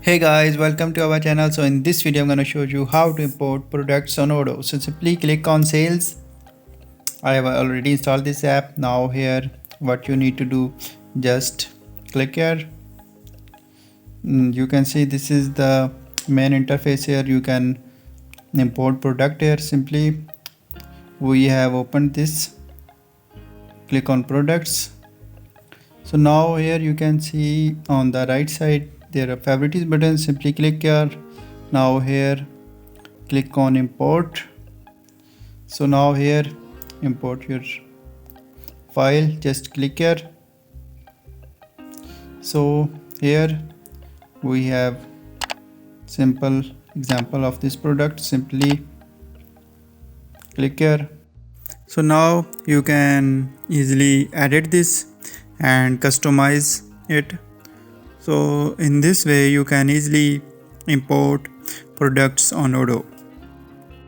Hey guys, welcome to our channel. So in this video I'm going to show you how to import products on Odoo. So simply click on sales. I have already installed this app. Now here what you need to do, just click here. You can see this is the main interface. Here you can import product. Here simply we have opened this, click on products. So now here you can see on the right side there are favorites button. Simply click here. Now here click on import. So now here import your file, just click here. So here we have simple example of this product. Simply click here. So now you can easily edit this and customize it. So in this way you can easily import products on Odoo.